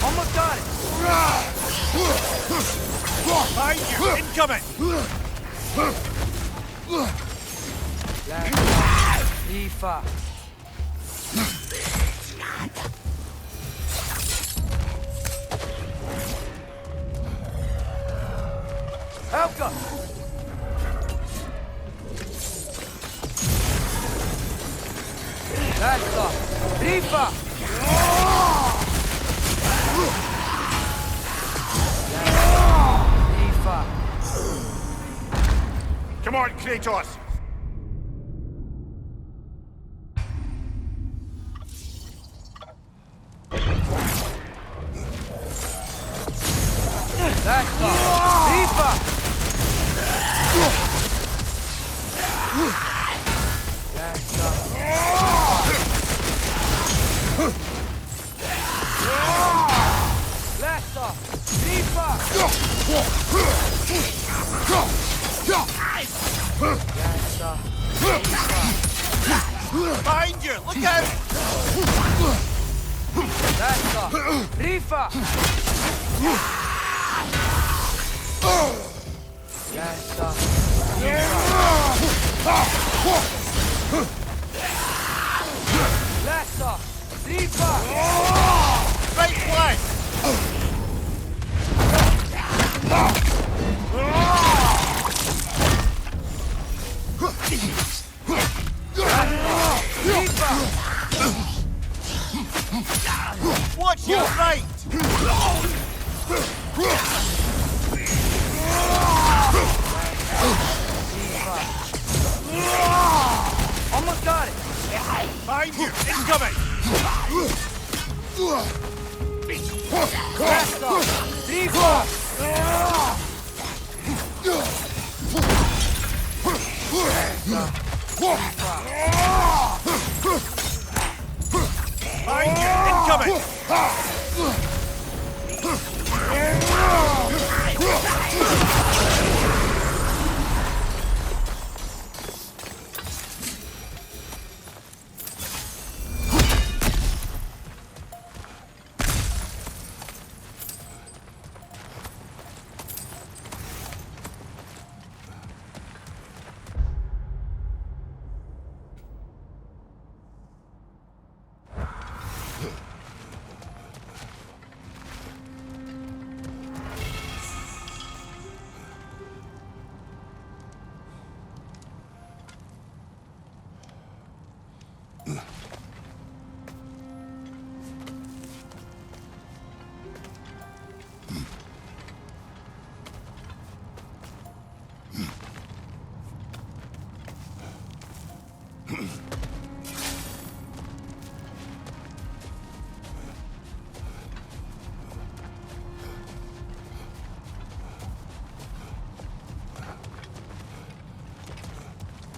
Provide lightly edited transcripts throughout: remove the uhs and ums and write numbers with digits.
Almost got it. Behind you! Incoming! Lifa. Helka! Lähtö! Rifa! Rifa! Come on, Kratos! Lähtö! Rifa! Lähtö! Rifa! Behind you! Look out! Lähtö! Rifa! Lähtö! Lähtö! Rifa! Right flank! Rifa! Watch your right! Almost got it! Behind you! Incoming! Lähtö! Rifa! Behind you! Incoming!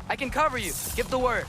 I can cover you. Give the word.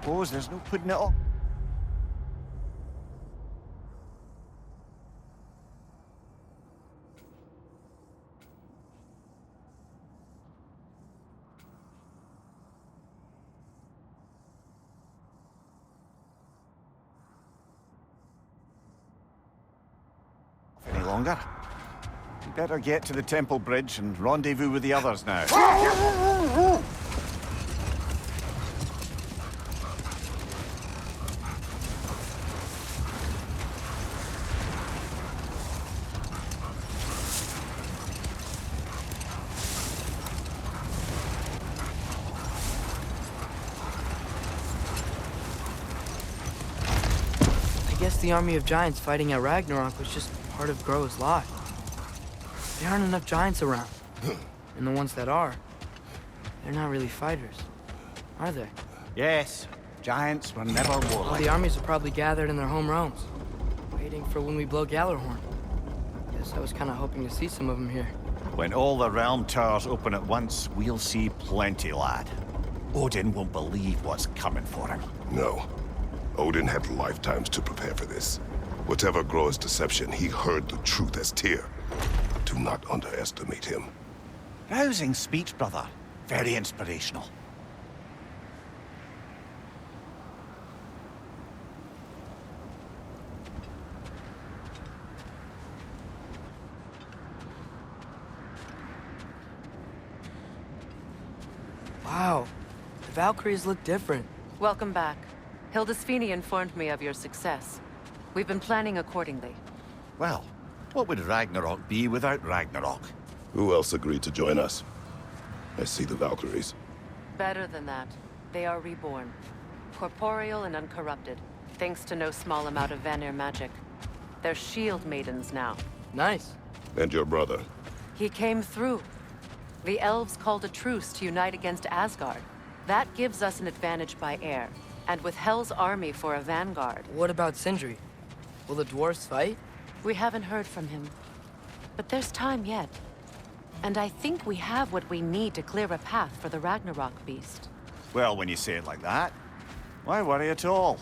suppose there's no putting it off. Any longer. You better get to the temple bridge and rendezvous with the others now. I guess the army of giants fighting at Ragnarok was just part of Groa's lot. There aren't enough giants around. And the ones that are, they're not really fighters, are they? Yes, giants were never All warlike. the armies are probably gathered in their home realms, waiting for when we blow Gallarhorn. Guess I was kind of hoping to see some of them here. When all the realm towers open at once, we'll see plenty, lad. Odin won't believe what's coming for him. No. Odin had lifetimes to prepare for this. Whatever Groa's deception, he heard the truth as Tyr. Do not underestimate him. Rousing speech, brother. Very inspirational. Wow, the Valkyries look different. Welcome back. Hildisvini informed me of your success. We've been planning accordingly. Well, what would Ragnarok be without Ragnarok? Who else agreed to join us? I see the Valkyries. Better than that, they are reborn. Corporeal and uncorrupted, thanks to no small amount of Vanir magic. They're shield maidens now. Nice. And your brother. He came through. The elves called a truce to unite against Asgard. That gives us an advantage by air, and with Hel's army for a vanguard. What about Sindri? Will the dwarves fight? We haven't heard from him. But there's time yet. And I think we have what we need to clear a path for the Ragnarok beast. Well, when you say it like that, why worry at all?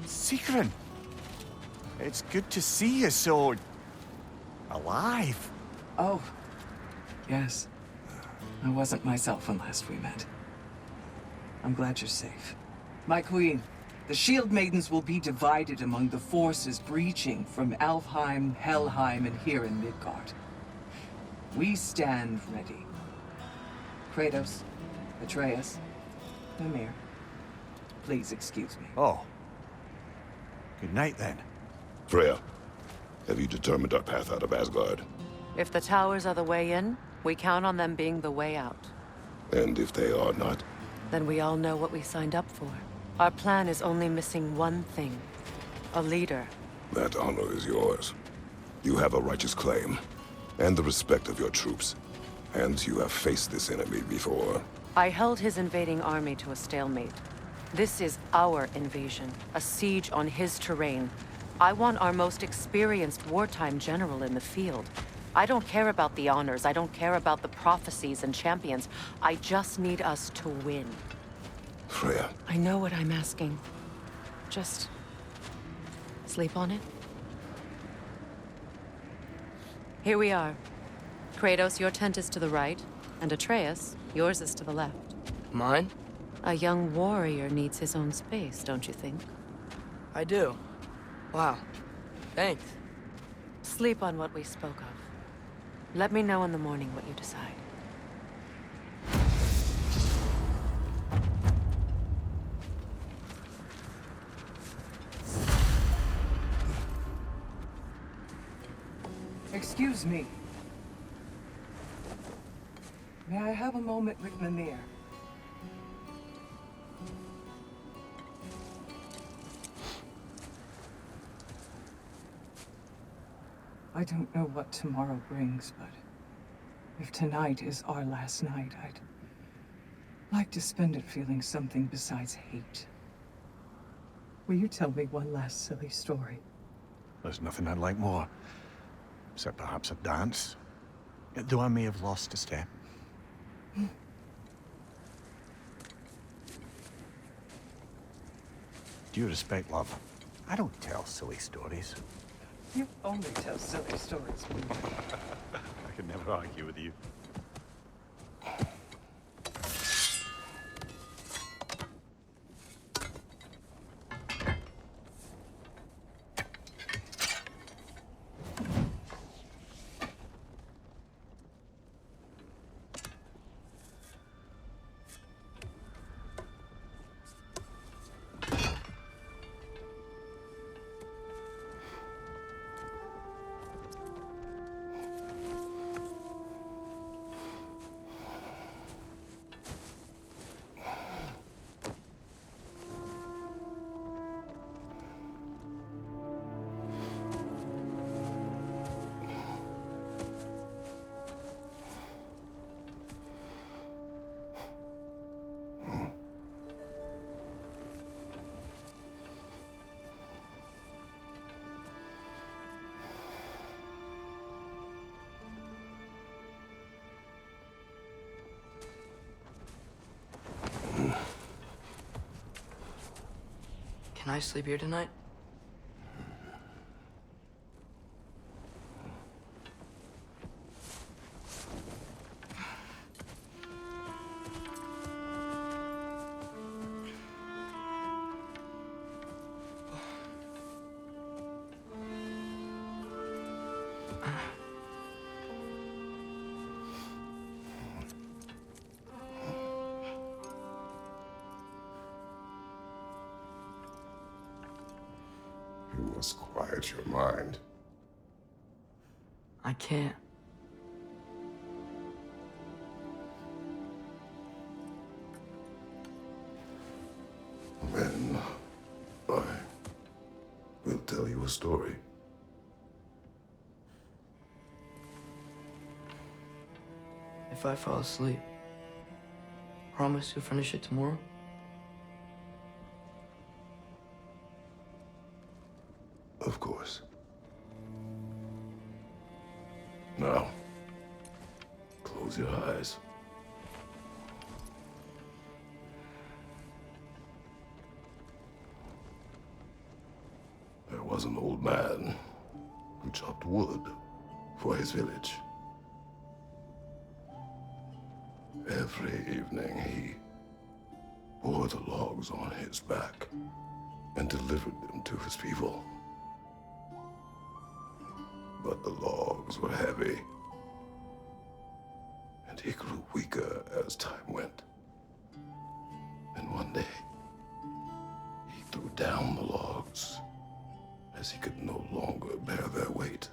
Sigrun! It's good to see you so... alive. Oh, yes. I wasn't myself when last we met. I'm glad you're safe. My queen, the Shield Maidens will be divided among the forces breaching from Alfheim, Helheim, and here in Midgard. We stand ready. Kratos, Atreus, Mimir, please excuse me. Oh. Good night, then. Freya, have you determined our path out of Asgard? If the towers are the way in, we count on them being the way out. And if they are not? Then we all know what we signed up for. Our plan is only missing one thing. A leader. That honor is yours. You have a righteous claim, and the respect of your troops. And you have faced this enemy before. I held his invading army to a stalemate. This is our invasion, a siege on his terrain. I want our most experienced wartime general in the field. I don't care about the honors, I don't care about the prophecies and champions. I just need us to win. Freya, I know what I'm asking. Just... sleep on it? Here we are. Kratos, your tent is to the right, and Atreus, yours is to the left. Mine? A young warrior needs his own space, don't you think? I do. Wow. Thanks. Sleep on what we spoke of. Let me know in the morning what you decide. Excuse me. May I have a moment with Mimir? I don't know what tomorrow brings, but if tonight is our last night, I'd like to spend it feeling something besides hate. Will you tell me one last silly story? There's nothing I'd like more. Is it perhaps a dance? Though I may have lost a step. Due respect, love. I don't tell silly stories. You only tell silly stories. I could never argue with you. Can I sleep here tonight? You must quiet your mind. I can't. Then I will tell you a story. If I fall asleep, promise you'll finish it tomorrow? Of course. Now, close your eyes. There was an old man who chopped wood for his village. Every evening he bore the logs on his back and delivered them to his people. But the logs were heavy, and he grew weaker as time went. And one day, he threw down the logs as he could no longer bear their weight.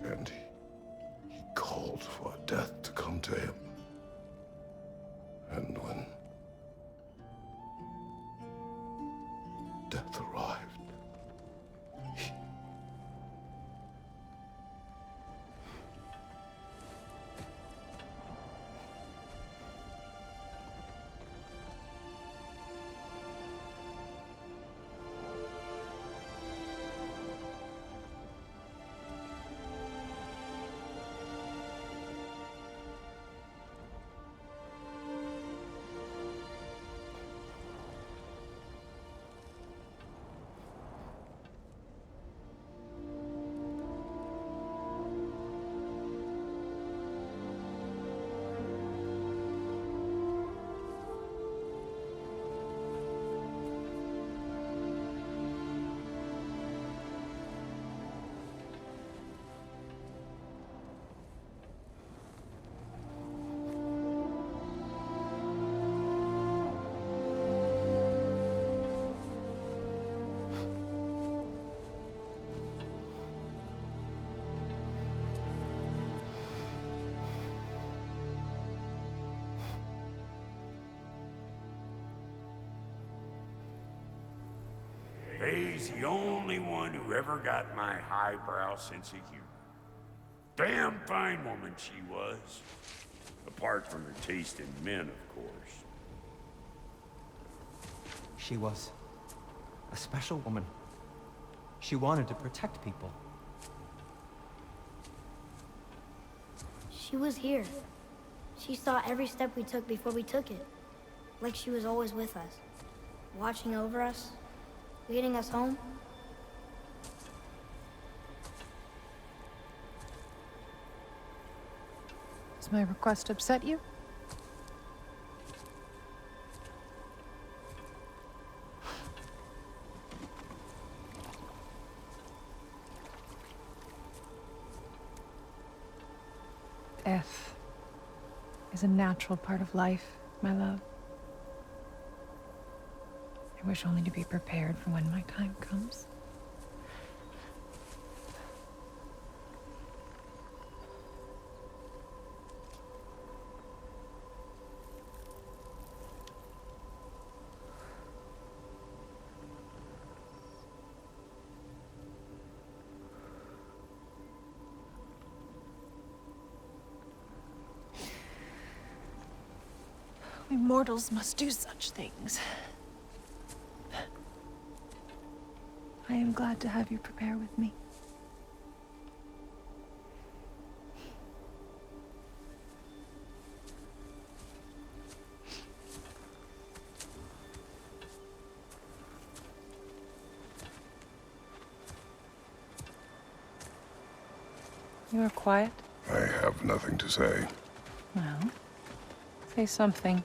And he called for death to come to him. And when death arrived, he... He's the only one who ever got my highbrow sense of humor. Damn fine woman she was. Apart from her taste in men, of course. She was. A special woman. She wanted to protect people. She was here. She saw every step we took before we took it. Like she was always with us. Watching over us. Leading us home. Does my request upset you? Death is a natural part of life, my love. I wish only to be prepared for when my time comes. We mortals must do such things. I am glad to have you prepare with me. You are quiet? I have nothing to say. Well, say something.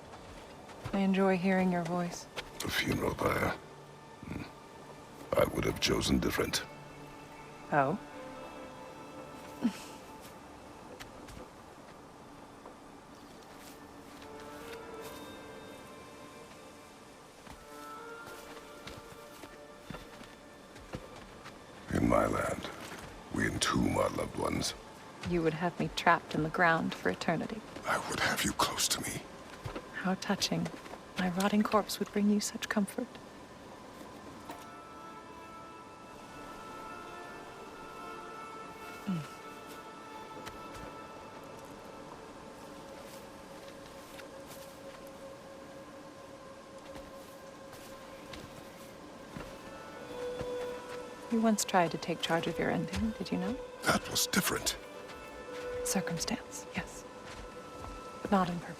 I enjoy hearing your voice. The funeral pyre. I would have chosen different. Oh? In my land, we entomb our loved ones. You would have me trapped in the ground for eternity. I would have you close to me. How touching. My rotting corpse would bring you such comfort. You once tried to take charge of your ending, did you know? That was different. Circumstance, yes. But not on purpose.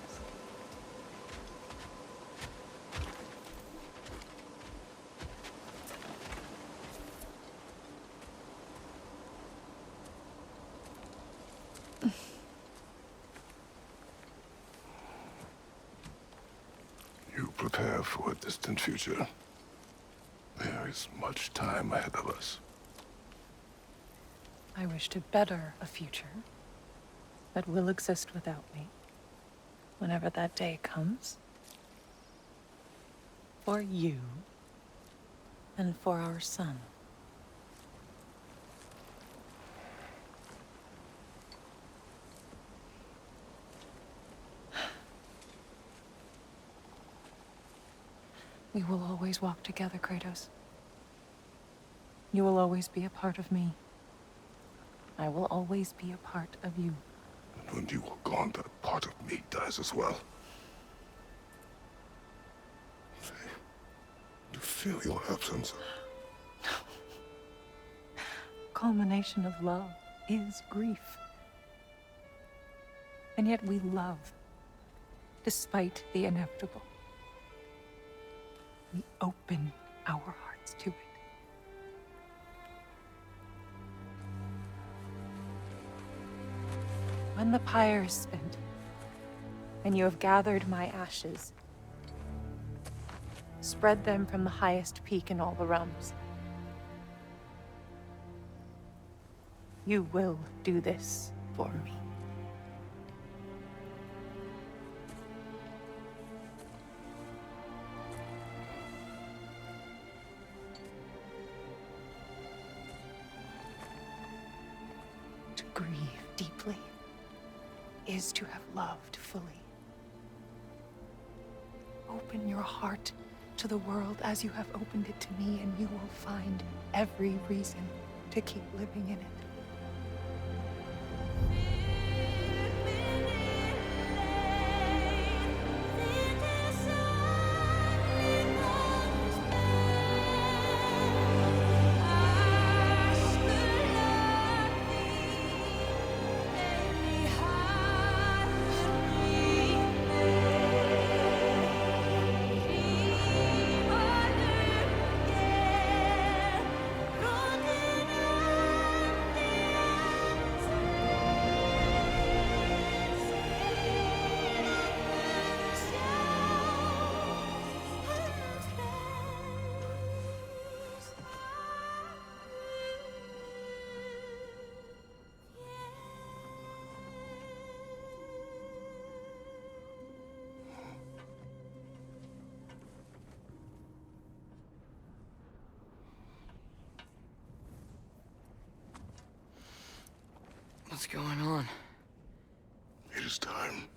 You prepare for a distant future. There is much time ahead of us. I wish to better a future that will exist without me, whenever that day comes. For you, and for our son. We will always walk together, Kratos. You will always be a part of me. I will always be a part of you. And when you are gone, that part of me dies as well. You feel your absence. Culmination of love is grief. And yet we love, despite the inevitable. We open our hearts to it. When the pyre is spent, and you have gathered my ashes, spread them from the highest peak in all the realms. You will do this for me. To grieve deeply is to have loved fully. Open your heart to the world as you have opened it to me, and you will find every reason to keep living in it. What's going on? It is time